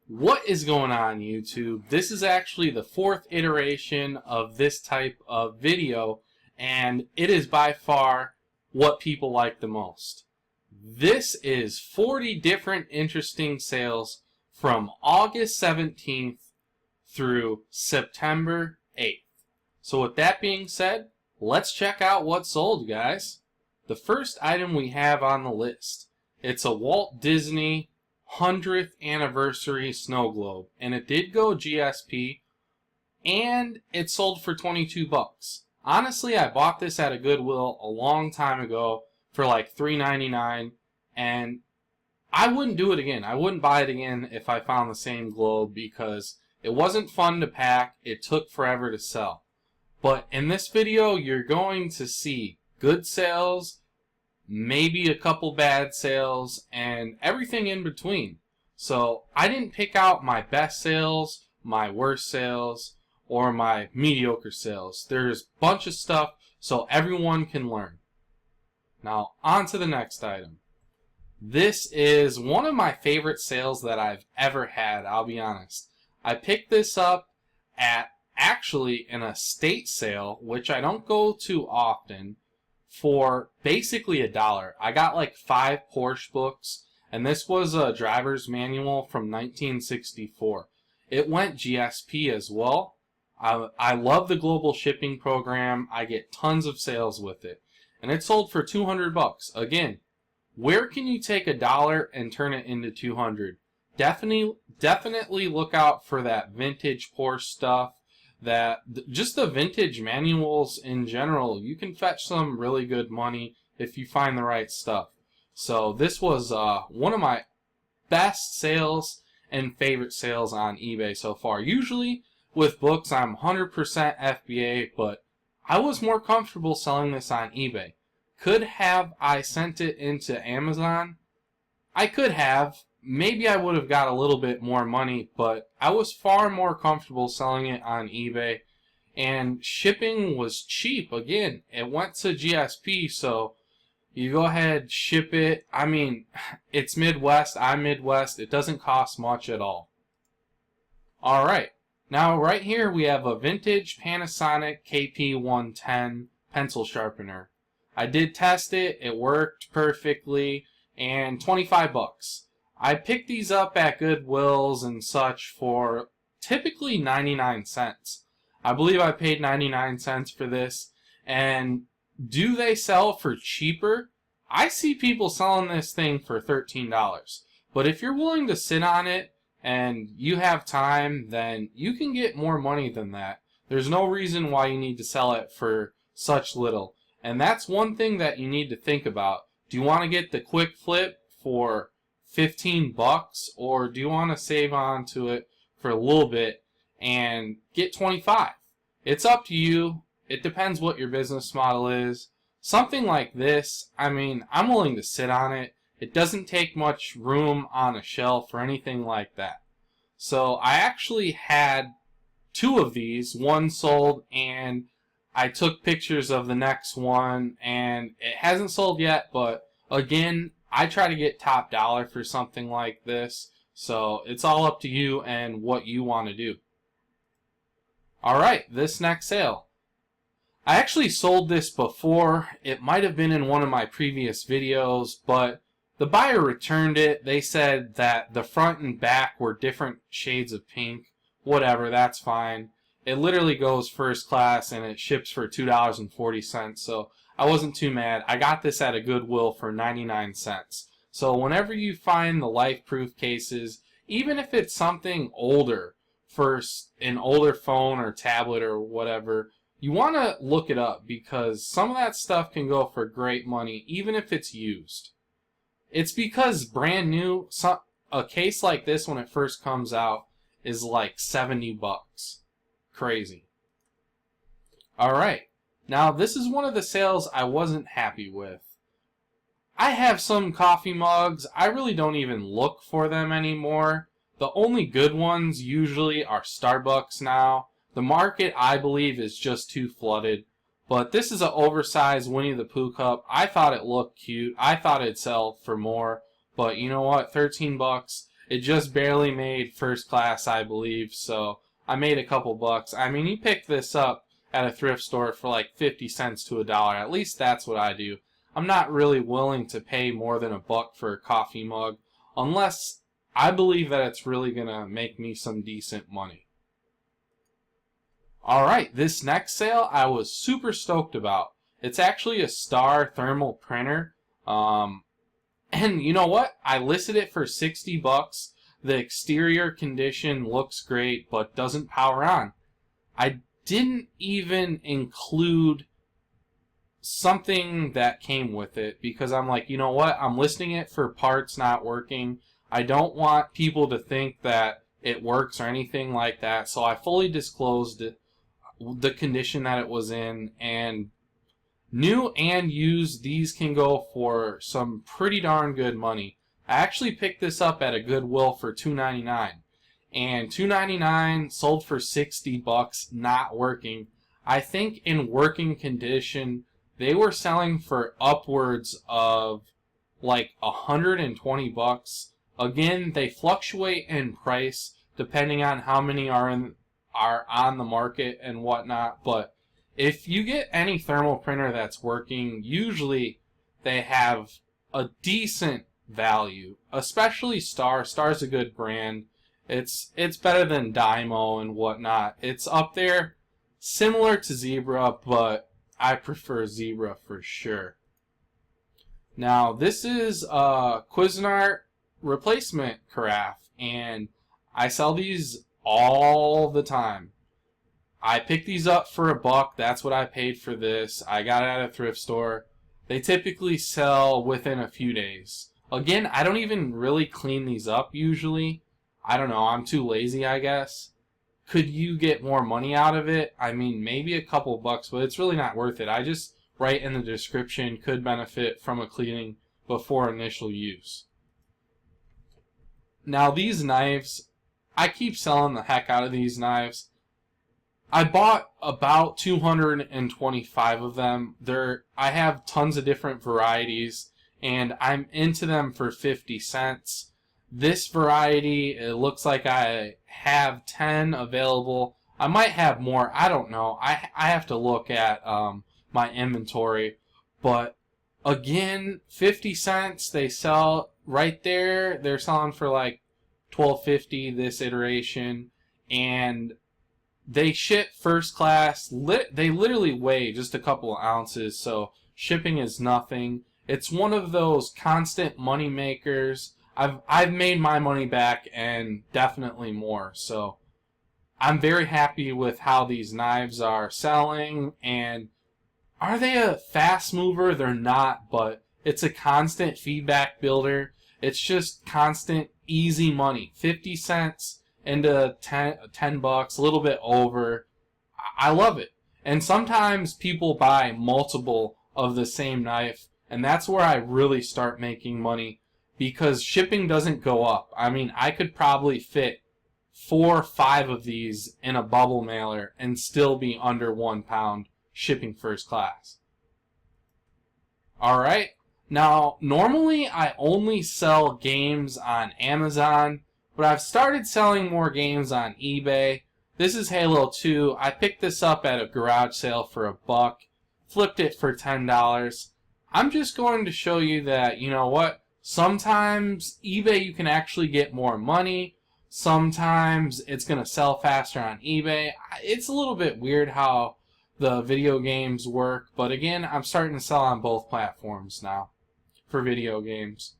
What is going on, YouTube? This is actually the fourth iteration of this type of video, and it is by far what people like the most. This is 40 different interesting sales from August 17th through September 8th. So with that being said, let's check out what sold, guys. The first item we have on the list, it's a Walt Disney 100th anniversary snow globe, and it did go GSP, and it sold for 22 bucks. Honestly, I bought this at a Goodwill a long time ago for like $3.99, and I wouldn't do it again. I wouldn't buy it again if I found the same globe because it wasn't fun to pack. It took forever to sell. But in this video, you're going to see good sales, maybe a couple bad sales, and everything in between. So I didn't pick out my best sales, my worst sales, or my mediocre sales. There's a bunch of stuff so everyone can learn. Now on to the next item. This is one of my favorite sales that I've ever had, I'll be honest. I picked this up at actually an estate sale, which I don't go to often, for basically $1. I got like 5 Porsche books, and this was a driver's manual from 1964. It went GSP as well. I love the global shipping program. I get tons of sales with it, and it sold for 200 bucks. Again, where can you take $1 and turn it into 200? Definitely look out for that vintage Porsche stuff. Just the vintage manuals in general, you can fetch some really good money if you find the right stuff. So this was one of my best sales and favorite sales on eBay so far. Usually with books I'm 100% FBA, but I was more comfortable selling this on eBay. Could have I sent it into Amazon? I could have. Maybe I would have got a little bit more money, but I was far more comfortable selling it on eBay. And shipping was cheap. Again, it went to GSP, so you go ahead, ship it. I mean, it's Midwest, I'm Midwest. It doesn't cost much at all. Alright, now right here we have a vintage Panasonic KP110 pencil sharpener. I did test it, it worked perfectly, and 25 bucks. I picked these up at Goodwills and such for typically 99 cents. I believe I paid 99 cents for this. And do they sell for cheaper? I see people selling this thing for $13. But if you're willing to sit on it and you have time, then you can get more money than that. There's no reason why you need to sell it for such little. And that's one thing that you need to think about. Do you want to get the quick flip for 15 bucks, or do you want to save on to it for a little bit and get 25? It's up to you. It depends what your business model is. Something like this, I mean, I'm willing to sit on it. It doesn't take much room on a shelf or anything like that. So I actually had 2 of these. One sold, and I took pictures of the next one, and it hasn't sold yet, but again, I try to get top dollar for something like this, so it's all up to you and what you want to do. Alright, this next sale. I actually sold this before. It might have been in one of my previous videos, but the buyer returned it. They said that the front and back were different shades of pink. Whatever, that's fine. It literally goes first class and it ships for $2.40, so I wasn't too mad. I got this at a Goodwill for 99 cents. So whenever you find the life-proof cases, even if it's something older, for an older phone or tablet or whatever, you want to look it up because some of that stuff can go for great money, even if it's used. It's because brand new, a case like this when it first comes out is like 70 bucks. Crazy. Alright. Now, this is one of the sales I wasn't happy with. I have some coffee mugs. I really don't even look for them anymore. The only good ones usually are Starbucks now. The market, I believe, is just too flooded. But this is an oversized Winnie the Pooh cup. I thought it looked cute. I thought it'd sell for more. But you know what? 13 bucks. It just barely made first class, I believe, so I made a couple bucks. I mean, you pick this up at a thrift store for like 50 cents to $1. At least that's what I do. I'm not really willing to pay more than $1 for a coffee mug unless I believe that it's really gonna make me some decent money. Alright, this next sale I was super stoked about. It's actually a Star thermal printer. And you know what? I listed it for 60 bucks. The exterior condition looks great, but doesn't power on. I didn't even include something that came with it because I'm like, you know what? I'm listing it for parts not working. I don't want people to think that it works or anything like that. So I fully disclosed it, the condition that it was in, and new and used, these can go for some pretty darn good money. I actually picked this up at a Goodwill for $2.99, and $2.99 sold for 60 bucks, not working. I think in working condition, they were selling for upwards of like 120 bucks. Again, they fluctuate in price depending on how many are on the market and whatnot, but if you get any thermal printer that's working, usually they have a decent value, especially Star. Star's a good brand. It's better than Dymo and whatnot. It's up there, similar to Zebra, but I prefer Zebra for sure. Now, this is a Cuisinart replacement carafe, and I sell these all the time. I picked these up for $1. That's what I paid for this. I got it at a thrift store. They typically sell within a few days. Again, I don't even really clean these up usually. I don't know. I'm too lazy, I guess. Could you get more money out of it? I mean, maybe a couple bucks, but it's really not worth it. I just write in the description, could benefit from a cleaning before initial use. Now, these knives, I keep selling the heck out of these knives. I bought about 225 of them. I have tons of different varieties, and I'm into them for 50 cents. This variety, it looks like I have 10 available. I might have more. I don't know. I have to look at my inventory. But again, 50 cents. They sell right there. They're selling for like $12.50 this iteration, and they ship first class. They literally weigh just a couple of ounces, so shipping is nothing. It's one of those constant money makers. I've made my money back and definitely more. So I'm very happy with how these knives are selling. And are they a fast mover? They're not, but it's a constant feedback builder. It's just constant easy money. 50 cents into 10 bucks, a little bit over. I love it. And sometimes people buy multiple of the same knife, and that's where I really start making money, because shipping doesn't go up. I mean, I could probably fit 4 or 5 of these in a bubble mailer and still be under £1 shipping first class. Alright, now normally I only sell games on Amazon, but I've started selling more games on eBay. This is Halo 2. I picked this up at a garage sale for $1, flipped it for $10. I'm just going to show you that, you know what, sometimes eBay you can actually get more money. Sometimes it's going to sell faster on eBay. It's a little bit weird how the video games work, but again, I'm starting to sell on both platforms now for video games.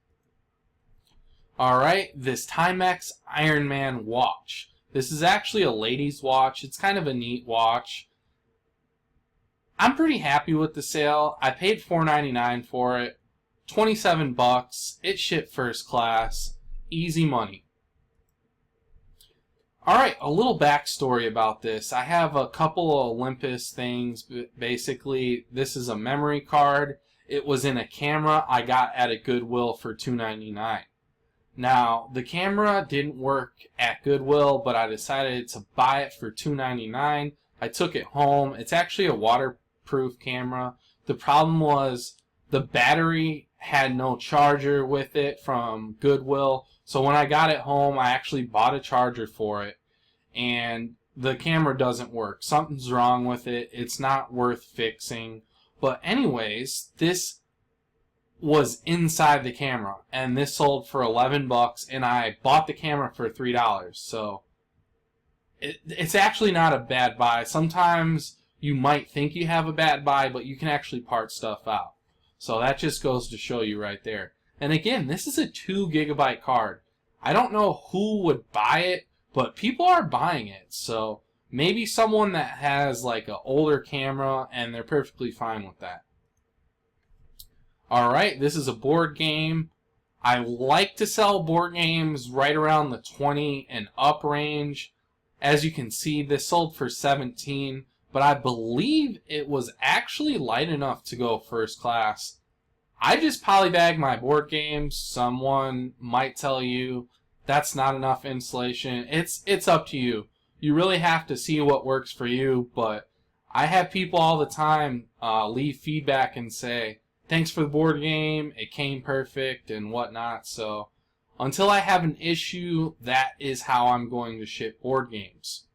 Alright, this Timex Iron Man watch. This is actually a lady's watch. It's kind of a neat watch. I'm pretty happy with the sale. I paid $4.99 for it. 27 bucks. It shipped first class. Easy money. Alright, a little backstory about this. I have a couple of Olympus things. Basically, this is a memory card. It was in a camera I got at a Goodwill for $2.99. Now, the camera didn't work at Goodwill, but I decided to buy it for $2.99. I took it home. It's actually a waterproof camera. The problem was the battery had no charger with it from Goodwill. So when I got it home, I actually bought a charger for it. And the camera doesn't work. Something's wrong with it. It's not worth fixing. But anyways, this was inside the camera. And this sold for $11. And I bought the camera for $3. So it's actually not a bad buy. Sometimes you might think you have a bad buy, but you can actually part stuff out. So that just goes to show you right there. And again, this is a 2 gigabyte card. I don't know who would buy it, but people are buying it. So maybe someone that has like an older camera and they're perfectly fine with that. Alright, this is a board game. I like to sell board games right around the 20 and up range. As you can see, this sold for $17, but I believe it was actually light enough to go first class. I just polybag my board games. Someone might tell you that's not enough insulation. It's up to you. You really have to see what works for you, but I have people all the time leave feedback and say, thanks for the board game, it came perfect and whatnot. So until I have an issue, that is how I'm going to ship board games.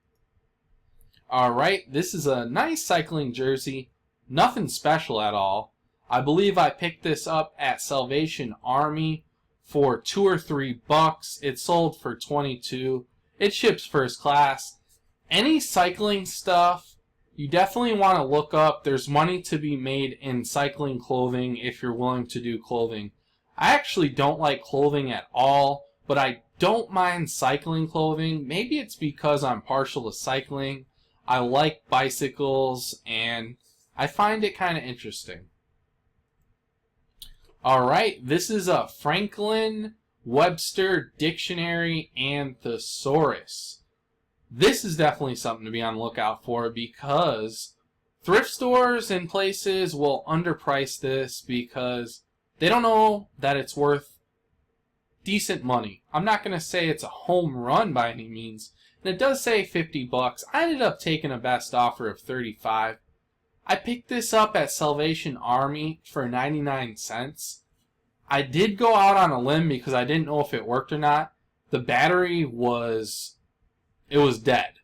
Alright, this is a nice cycling jersey. Nothing special at all. I believe I picked this up at Salvation Army for $2 or $3. It sold for $22. It ships first class. Any cycling stuff, you definitely want to look up. There's money to be made in cycling clothing if you're willing to do clothing. I actually don't like clothing at all, but I don't mind cycling clothing. Maybe it's because I'm partial to cycling. I like bicycles, and I find it kind of interesting. Alright, this is a Franklin Webster Dictionary and Thesaurus. This is definitely something to be on the lookout for because thrift stores and places will underprice this because they don't know that it's worth decent money. I'm not going to say it's a home run by any means. And it does say $50. I ended up taking a best offer of $35. I picked this up at Salvation Army for 99 cents. I did go out on a limb because I didn't know if it worked or not. The battery was dead.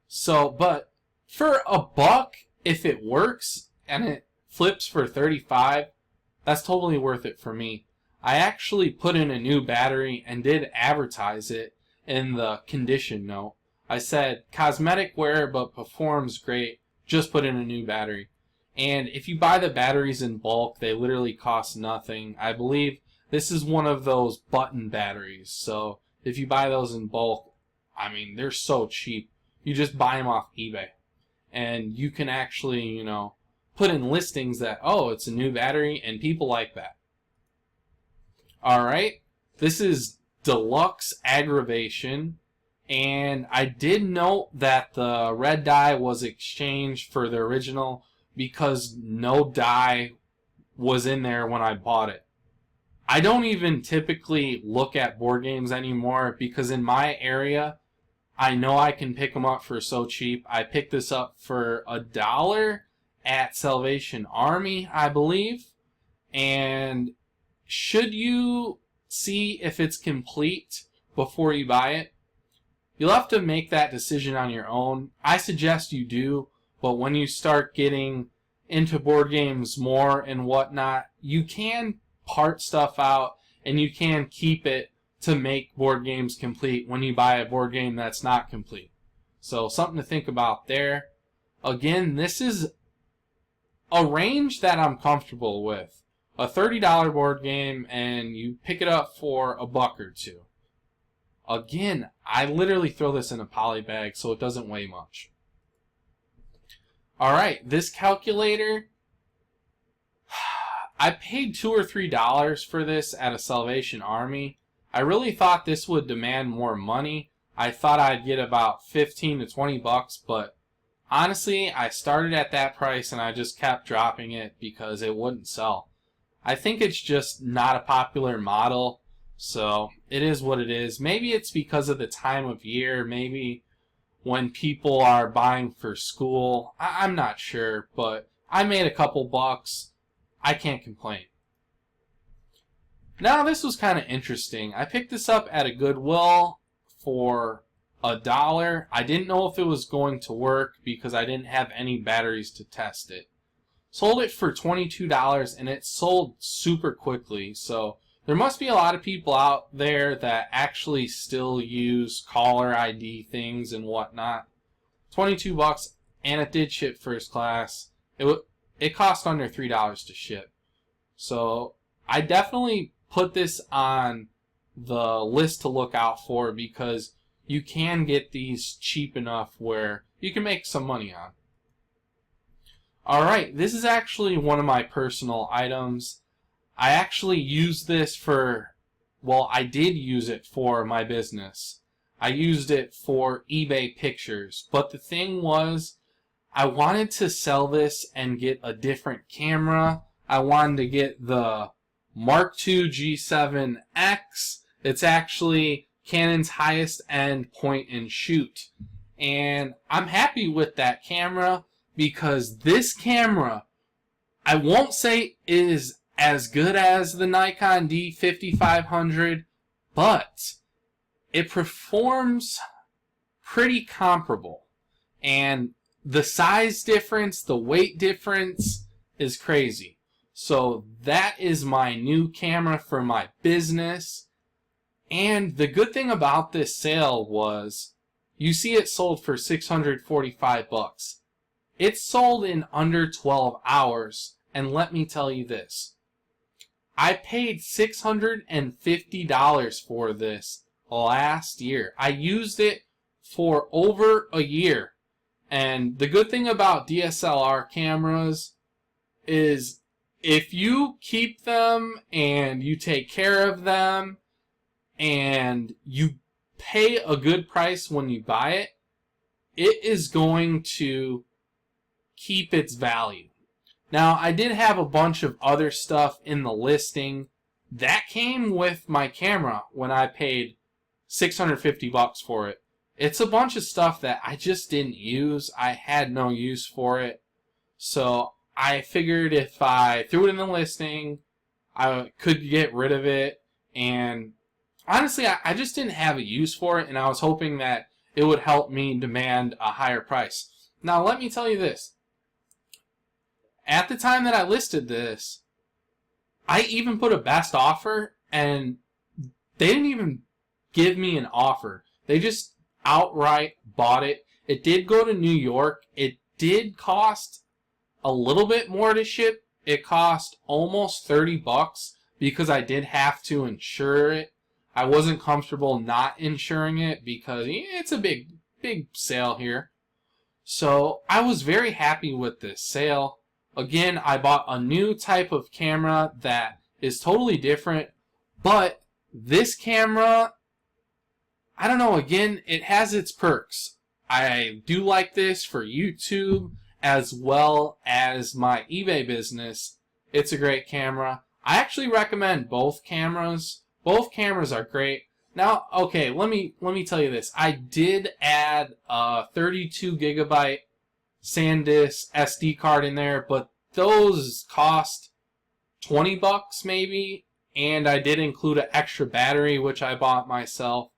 So, but for $1, if it works and it flips for 35, that's totally worth it for me. I actually put in a new battery and did advertise it in the condition note. I said, cosmetic wear but performs great, just put in a new battery. And if you buy the batteries in bulk, they literally cost nothing. I believe this is one of those button batteries. So if you buy those in bulk, I mean, they're so cheap. You just buy them off eBay. And you can actually, you know, put in listings that, oh, it's a new battery, and people like that. Alright, this is Deluxe Aggravation. And I did note that the red dye was exchanged for the original because no dye was in there when I bought it. I don't even typically look at board games anymore because in my area, I know I can pick them up for so cheap. I picked this up for $1 at Salvation Army, I believe. And should you see if it's complete before you buy it? You'll have to make that decision on your own. I suggest you do, but when you start getting into board games more and whatnot, you can part stuff out and you can keep it to make board games complete when you buy a board game that's not complete. So something to think about there. Again, this is a range that I'm comfortable with. A $30 board game and you pick it up for $1 or $2. Again, I literally throw this in a poly bag so it doesn't weigh much. Alright, this calculator, I paid $2 or $3 for this at a Salvation Army. I really thought this would demand more money. I thought I'd get about 15 to 20 bucks, but honestly, I started at that price and I just kept dropping it because it wouldn't sell. I think it's just not a popular model, so it is what it is. Maybe it's because of the time of year, maybe when people are buying for school. I'm not sure, but I made a couple bucks. I can't complain. Now this was kind of interesting. I picked this up at a Goodwill for $1. I didn't know if it was going to work because I didn't have any batteries to test it. Sold it for $22 and it sold super quickly. So there must be a lot of people out there that actually still use caller ID things and whatnot. 22 bucks, and it did ship first class. It cost under $3 to ship. So I definitely put this on the list to look out for because you can get these cheap enough where you can make some money on. Alright, this is actually one of my personal items. I actually use this for, well, I did use it for my business. I used it for eBay pictures, but the thing was, I wanted to sell this and get a different camera. I wanted to get the Mark II G7X. It's actually Canon's highest end point and shoot. And I'm happy with that camera because this camera, I won't say is as good as the Nikon D5500, but it performs pretty comparable. And the size difference, the weight difference is crazy. So that is my new camera for my business. And the good thing about this sale was, you see it sold for 645 bucks. It sold in under 12 hours. And let me tell you this. I paid $650 for this last year. I used it for over a year. And the good thing about DSLR cameras is if you keep them and you take care of them and you pay a good price when you buy it, it is going to keep its value. Now, I did have a bunch of other stuff in the listing that came with my camera when I paid 650 bucks for it. It's a bunch of stuff that I just didn't use. I had no use for it. So I figured if I threw it in the listing, I could get rid of it. And honestly, I just didn't have a use for it. And I was hoping that it would help me demand a higher price. Now, let me tell you this. At the time that I listed this, I even put a best offer. And they didn't even give me an offer. They just outright bought it. It did go to New York. It did cost a little bit more to ship. It cost almost 30 bucks because I did have to insure it. I wasn't comfortable not insuring it because it's a big sale here. So I was very happy with this sale. Again, I bought a new type of camera that is totally different, but this camera, I don't know, again, it has its perks. I do like this for YouTube as well as my eBay business. It's a great camera. I actually recommend both cameras. Both cameras are great. Now, okay, let me tell you this. I did add a 32 gigabyte SanDisk SD card in there, but those cost 20 bucks maybe, and I did include an extra battery which I bought myself.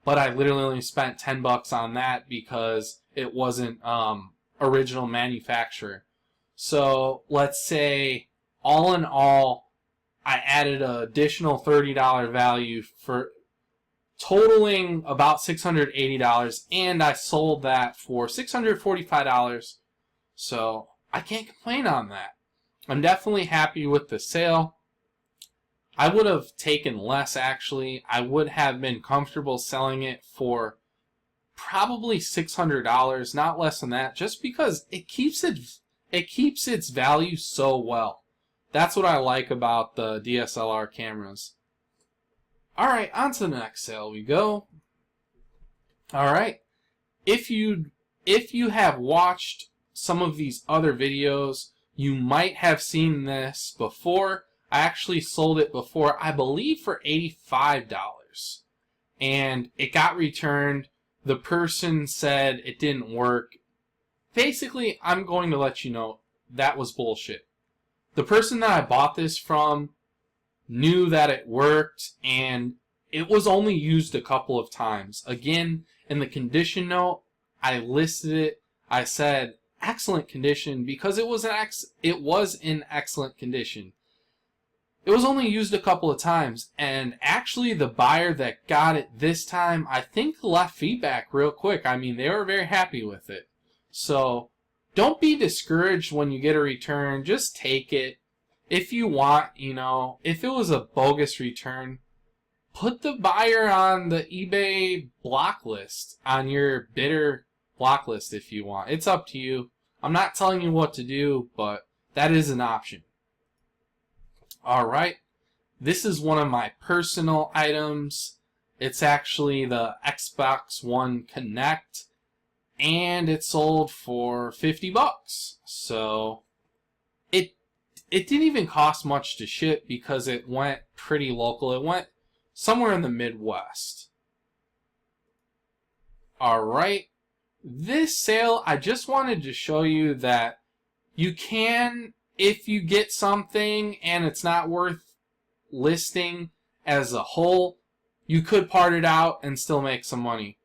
But I literally only spent 10 bucks on that because it wasn't original manufacturer. So let's say all in all, I added an additional $30 value for totaling about $680, and I sold that for $645. So I can't complain on that. I'm definitely happy with the sale. I would have taken less, actually. I would have been comfortable selling it for probably $600, not less than that, just because it keeps its value so well. That's what I like about the DSLR cameras. Alright, on to the next sale we go. Alright, if you have watched some of these other videos, you might have seen this before. I actually sold it before, I believe for $85. And it got returned. The person said it didn't work. Basically, I'm going to let you know that was bullshit. The person that I bought this from knew that it worked, and it was only used a couple of times. Again, in the condition note, I listed it. I said excellent condition because it was in excellent condition. It was only used a couple of times, and actually the buyer that got it this time, I think left feedback real quick. I mean, they were very happy with it. So don't be discouraged when you get a return. Just take it. If you want, if it was a bogus return, put the buyer on the eBay block list, on your bidder block list if you want. It's up to you. I'm not telling you what to do, but that is an option. Alright, this is one of my personal items. It's actually the Xbox One Connect, and it sold for $50. So it didn't even cost much to ship because it went pretty local. It went somewhere in the Midwest. Alright, this sale, I just wanted to show you that you can, if you get something and it's not worth listing as a whole, you could part it out and still make some money.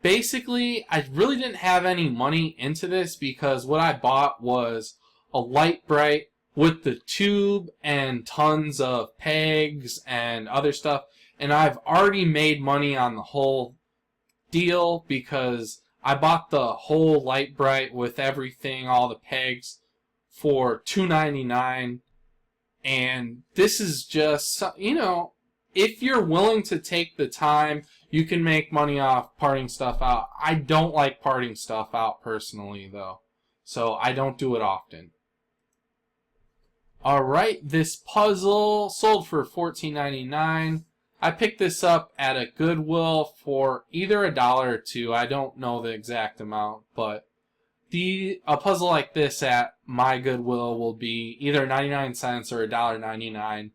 Basically, I really didn't have any money into this because what I bought was a light bright with the tube and tons of pegs and other stuff, and I've already made money on the whole deal because I bought the whole light bright with everything, all the pegs, for $2.99, and this is just, if you're willing to take the time, you can make money off parting stuff out. I don't like parting stuff out personally, though, so I don't do it often. Alright, this puzzle sold for $14.99. I picked this up at a Goodwill for either $1 or $2. I don't know the exact amount, but a puzzle like this at my Goodwill will be either 99 cents or $1.99.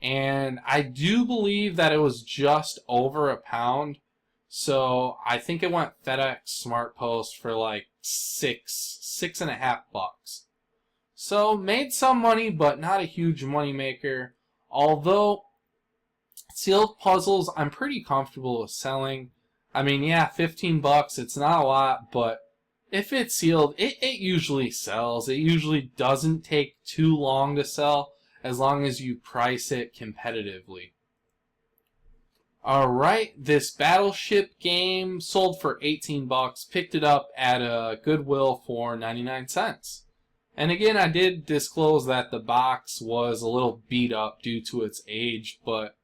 And I do believe that it was just over £1. So I think it went FedEx Smart Post for like $6.50. So made some money, but not a huge money maker. Although sealed puzzles, I'm pretty comfortable with selling. I mean, yeah, $15, it's not a lot, but if it's sealed, it usually sells. It usually doesn't take too long to sell as long as you price it competitively. Alright, this Battleship game sold for $18. Picked it up at a Goodwill for 99 cents. And again, I did disclose that the box was a little beat up due to its age, but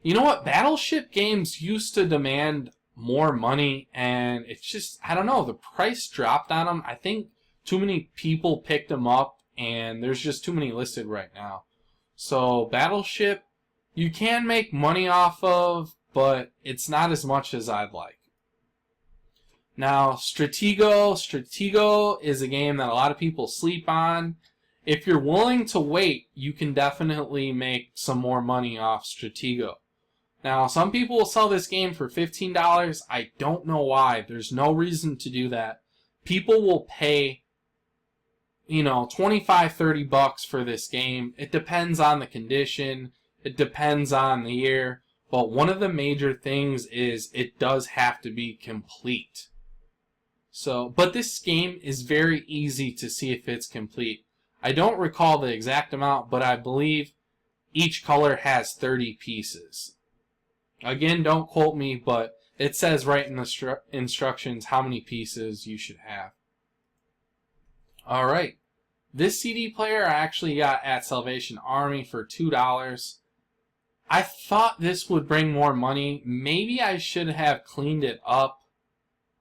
you know what? Battleship games used to demand more money, and it's just, I don't know, the price dropped on them. I think too many people picked them up, and there's just too many listed right now. So Battleship, you can make money off of, but it's not as much as I'd like. Now, Stratego is a game that a lot of people sleep on. If you're willing to wait, you can definitely make some more money off Stratego. Now, some people will sell this game for $15. I don't know why. There's no reason to do that. People will pay, $25, $30 for this game. It depends on the condition. It depends on the year. But one of the major things is it does have to be complete. But this game is very easy to see if it's complete. I don't recall the exact amount, but I believe each color has 30 pieces. Again, don't quote me, but it says right in the instructions how many pieces you should have. Alright, this CD player I actually got at Salvation Army for $2. I thought this would bring more money. Maybe I should have cleaned it up.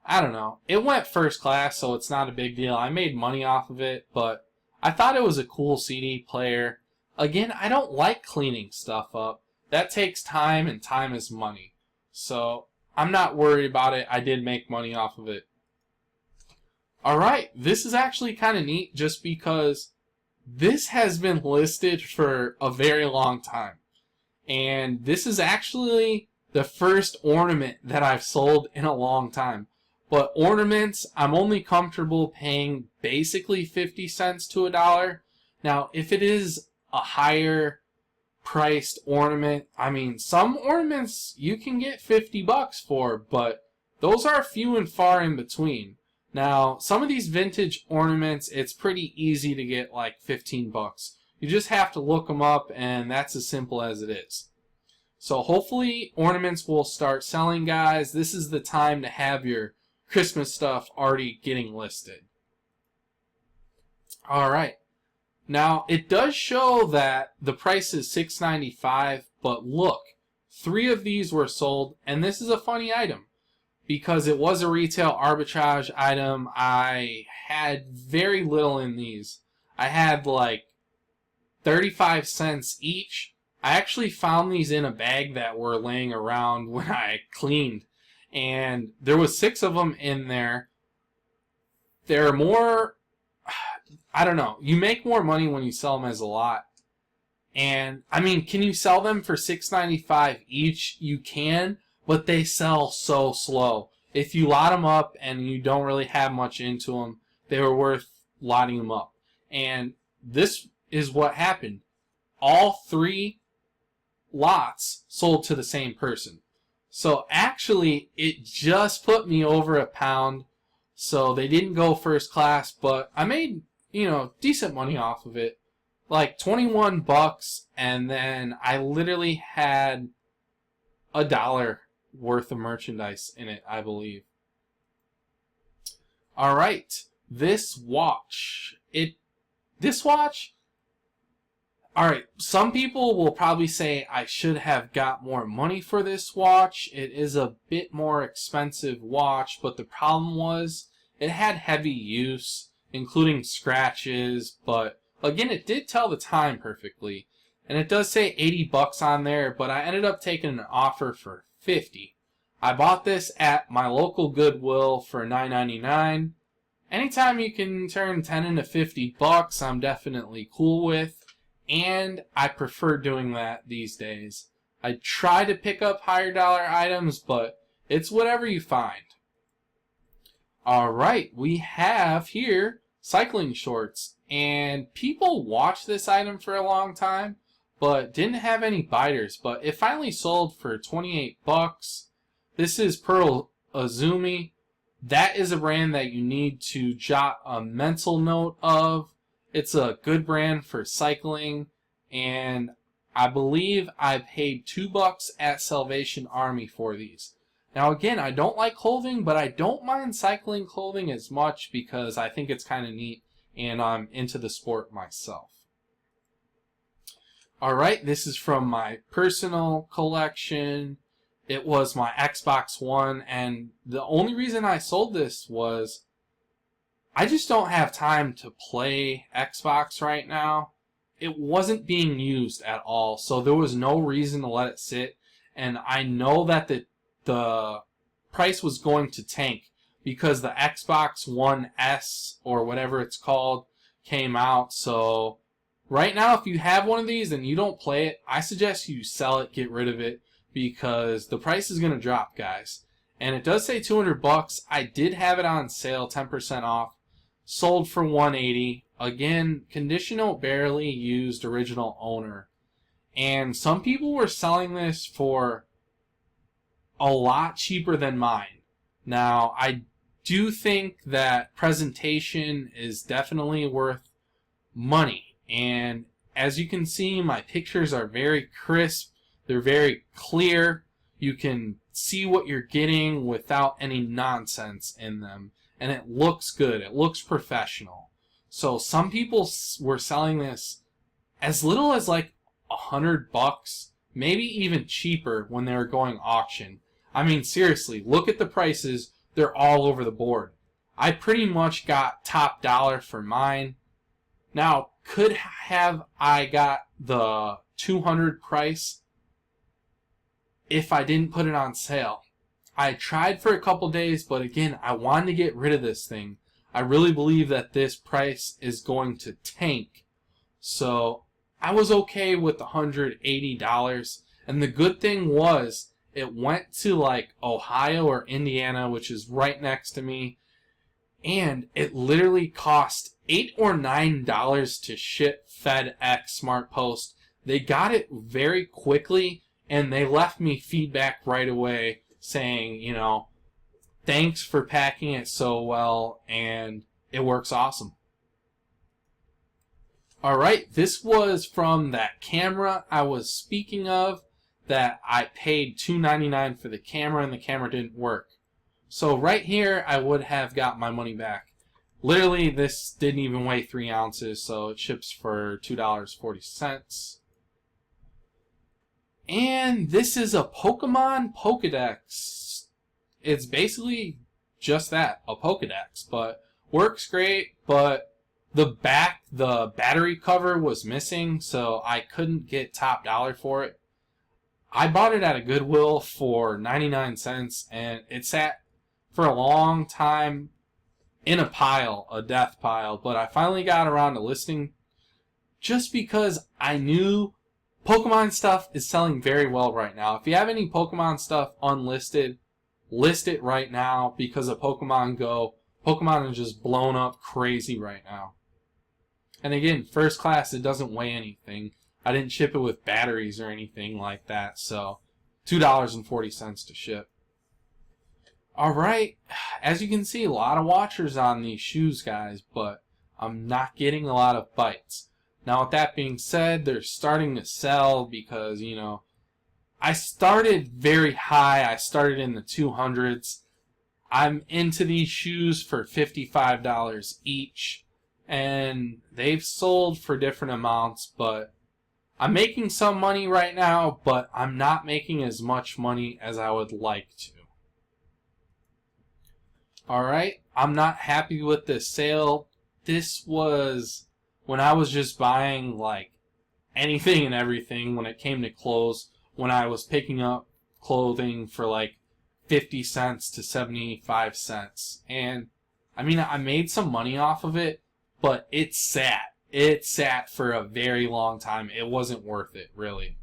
I don't know. It went first class, so it's not a big deal. I made money off of it, but I thought it was a cool CD player. Again, I don't like cleaning stuff up. That takes time, and time is money. So I'm not worried about it. I did make money off of it. Alright, this is actually kind of neat just because this has been listed for a very long time. And this is actually the first ornament that I've sold in a long time. But ornaments, I'm only comfortable paying basically 50 cents to $1. Now, if it is a higher priced ornament. I mean, some ornaments you can get $50 for, but those are few and far in between. Now, some of these vintage ornaments, it's pretty easy to get like $15. You just have to look them up, and that's as simple as it is. So hopefully ornaments will start selling, guys. This is the time to have your Christmas stuff already getting listed. Alright. Now, it does show that the price is $6.95, but look, 3 of these were sold, and this is a funny item because it was a retail arbitrage item. I had very little in these. I had like 35 cents each. I actually found these in a bag that were laying around when I cleaned, and there was 6 of them in there. They're more, I don't know, you make more money when you sell them as a lot. And I mean, can you sell them for $6.95 each? You can, but they sell so slow. If you lot them up and you don't really have much into them, they were worth lotting them up. And this is what happened. All 3 lots sold to the same person. So actually, it just put me over £1. So they didn't go first class, but I made, decent money off of it. Like $21, and then I literally had $1 worth of merchandise in it, I believe. Alright, this watch. Alright, some people will probably say I should have got more money for this watch. It is a bit more expensive watch, but the problem was it had heavy use, including scratches, but again, it did tell the time perfectly. And it does say $80 on there, but I ended up taking an offer for $50. I bought this at my local Goodwill for $9.99. Anytime you can turn 10 into $50, I'm definitely cool with. And I prefer doing that these days. I try to pick up higher dollar items, but it's whatever you find. Alright, we have here cycling shorts. And people watched this item for a long time, but didn't have any biters. But it finally sold for $28. This is Pearl Azumi. That is a brand that you need to jot a mental note of. It's a good brand for cycling, and I believe I paid $2 at Salvation Army for these. Now again, I don't like clothing, but I don't mind cycling clothing as much because I think it's kind of neat, and I'm into the sport myself. Alright, this is from my personal collection. It was my Xbox One, and the only reason I sold this was I just don't have time to play Xbox right now. It wasn't being used at all, so there was no reason to let it sit. And I know that the price was going to tank because the Xbox One S, or whatever it's called, came out. So right now, if you have one of these and you don't play it, I suggest you sell it, get rid of it, because the price is going to drop, guys. And it does say $200. I did have it on sale, 10% off. Sold for $180. Again, condition note barely used, original owner. And some people were selling this for a lot cheaper than mine. Now, I do think that presentation is definitely worth money. And as you can see, my pictures are very crisp. They're very clear. You can see what you're getting without any nonsense in them. And it looks good. It looks professional. So some people were selling this as little as like $100, maybe even cheaper when they were going auction. I mean, seriously, look at the prices. They're all over the board. I pretty much got top dollar for mine. Now, could have I got the $200 price if I didn't put it on sale? I tried for a couple days, but again, I wanted to get rid of this thing. I really believe that this price is going to tank. So I was okay with the $180. And the good thing was, it went to like Ohio or Indiana, which is right next to me. And it literally cost $8 or $9 to ship FedEx SmartPost. They got it very quickly, and they left me feedback right away saying, you know, thanks for packing it so well, and it works awesome. Alright, this was from that camera I was speaking of, that I paid $2.99 for the camera and the camera didn't work. So right here, I would have got my money back. Literally, this didn't even weigh 3 ounces, so it ships for $2.40. And this is a Pokemon Pokedex. It's basically just that, a Pokedex, but works great, but the battery cover was missing, so I couldn't get top dollar for it. I bought it at a Goodwill for 99 cents, and it sat for a long time in a pile, a death pile, but I finally got around to listing just because I knew Pokemon stuff is selling very well right now. If you have any Pokemon stuff unlisted, list it right now because of Pokemon Go. Pokemon is just blown up crazy right now. And again, first class, it doesn't weigh anything. I didn't ship it with batteries or anything like that, so $2.40 to ship. Alright, as you can see, a lot of watchers on these shoes, guys, but I'm not getting a lot of bites. Now, with that being said, they're starting to sell because, you know, I started very high. I started in the 200s. I'm into these shoes for $55 each, and they've sold for different amounts, but I'm making some money right now, but I'm not making as much money as I would like to. Alright, I'm not happy with this sale. This was when I was just buying like anything and everything when it came to clothes, when I was picking up clothing for like 50 cents to 75 cents. And I mean, I made some money off of it, but it sat. It sat for a very long time. It wasn't worth it, really.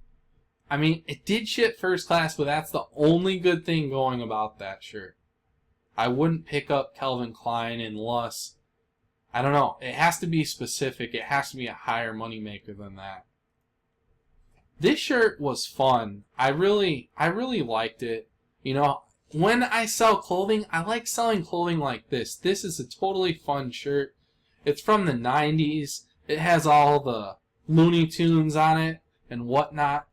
I mean, it did ship first class, but that's the only good thing going about that shirt. I wouldn't pick up Calvin Klein unless, I don't know, it has to be specific. It has to be a higher money maker than that. This shirt was fun. I really liked it. You know, when I sell clothing, I like selling clothing like this. This is a totally fun shirt. It's from the 90s. It has all the Looney Tunes on it and whatnot.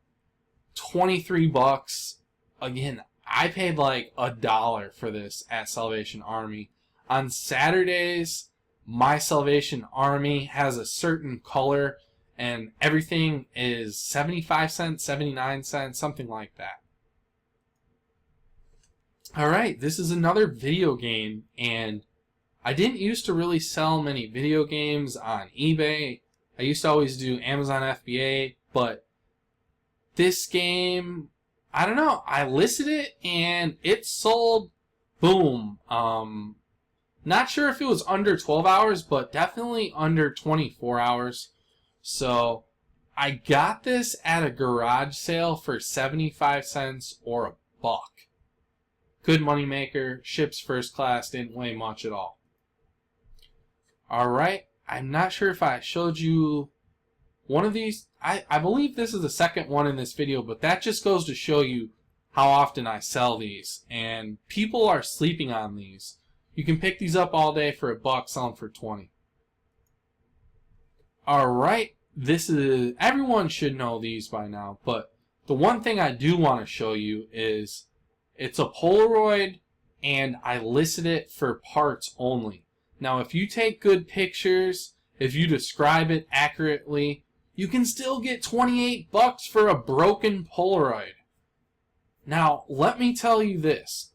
23 bucks. Again, I paid like $1 for this at Salvation Army. On Saturdays, my Salvation Army has a certain color and everything is 75 cents, 79 cents, something like that. Alright, this is another video game, and I didn't used to really sell many video games on eBay. I used to always do Amazon FBA, but this game, I don't know, I listed it and it sold, boom. Not sure if it was under 12 hours, but definitely under 24 hours. So I got this at a garage sale for 75 cents or $1. Good money maker, ships first class, didn't weigh much at all. Alright, I'm not sure if I showed you one of these. I believe this is the second one in this video, but that just goes to show you how often I sell these. And people are sleeping on these. You can pick these up all day for $1, sell them for 20. Alright, this is, everyone should know these by now, but the one thing I do want to show you is it's a Polaroid and I listed it for parts only. Now, if you take good pictures, if you describe it accurately, you can still get 28 bucks for a broken Polaroid. Now, let me tell you this.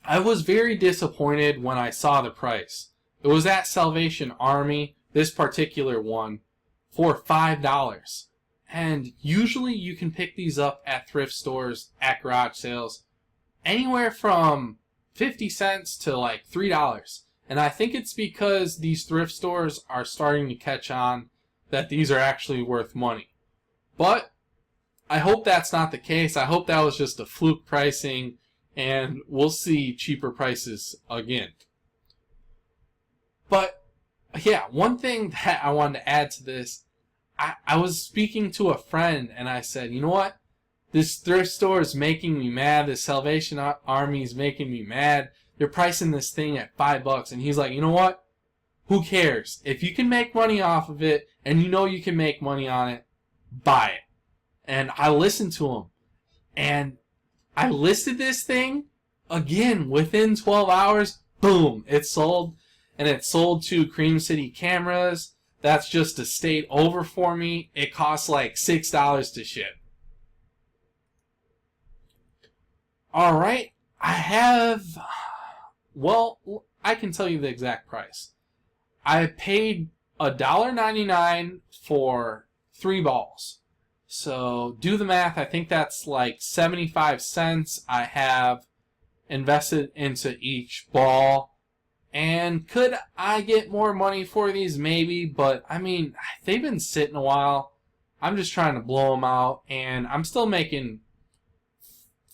I was very disappointed when I saw the price. It was at Salvation Army, this particular one, for $5. And usually you can pick these up at thrift stores, at garage sales, anywhere from 50 cents to like $3. And I think it's because these thrift stores are starting to catch on that these are actually worth money. But I hope that's not the case. I hope that was just a fluke pricing and we'll see cheaper prices again. But yeah, one thing that I wanted to add to this, I was speaking to a friend and I said, you know what? This thrift store is making me mad. This Salvation Army is making me mad. They're pricing this thing at $5. And he's like, you know what? Who cares? If you can make money off of it and you know you can make money on it, buy it. And I listened to him. And I listed this thing again within 12 hours. Boom, it sold. And it sold to Cream City Cameras. That's just a state over for me. It costs like $6 to ship. Alright, I have, well, I can tell you the exact price. I paid $1.99 for 3 balls. So do the math, I think that's like 75 cents I have invested into each ball. And could I get more money for these? Maybe, but I mean, they've been sitting a while. I'm just trying to blow them out, and I'm still making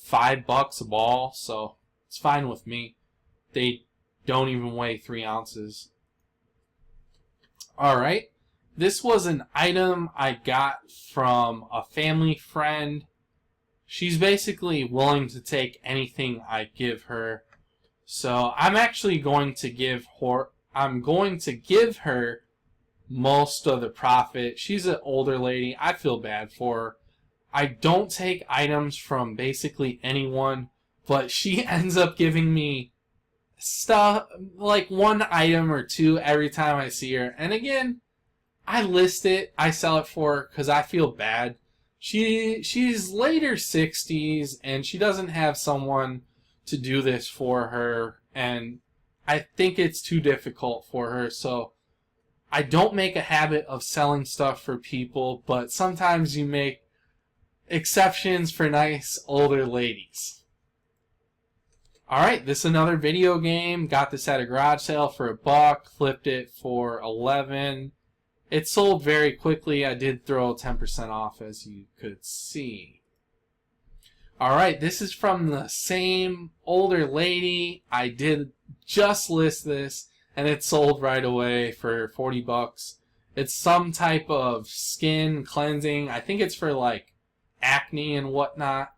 $5 a ball, so it's fine with me. They don't even weigh 3 ounces. Alright, this was an item I got from a family friend. She's basically willing to take anything I give her. So I'm actually going to give her, most of the profit. She's an older lady. I feel bad for her. I don't take items from basically anyone, but she ends up giving me stuff, like 1 item or 2 every time I see her. And again, I list it, I sell it for her because I feel bad. She's later 60s and she doesn't have someone to do this for her, and I think it's too difficult for her, so I don't make a habit of selling stuff for people, but sometimes you make exceptions for nice older ladies. Alright, this is another video game. Got this at a garage sale for $1, flipped it for $11. It sold very quickly. I did throw 10% off, as you could see. Alright, this is from the same older lady. I did just list this, and it sold right away for $40. It's some type of skin cleansing. I think it's for like acne and whatnot.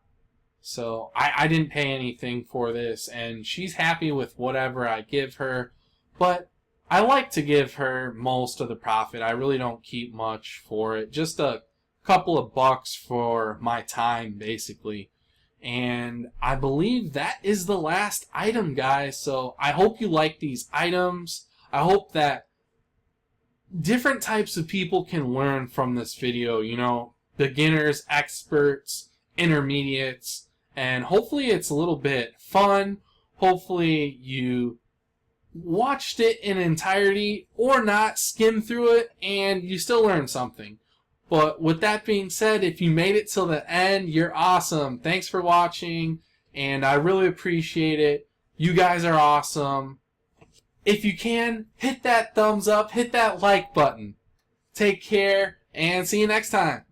So I didn't pay anything for this, and she's happy with whatever I give her. But I like to give her most of the profit. I really don't keep much for it. Just a couple of bucks for my time, basically. And I believe that is the last item, guys. So I hope you like these items. I hope that different types of people can learn from this video. You know, beginners, experts, intermediates. And hopefully it's a little bit fun. Hopefully you watched it in entirety or not, skim through it, and you still learned something. But with that being said, if you made it till the end, you're awesome. Thanks for watching, and I really appreciate it. You guys are awesome. If you can, hit that thumbs up, hit that like button. Take care, and see you next time.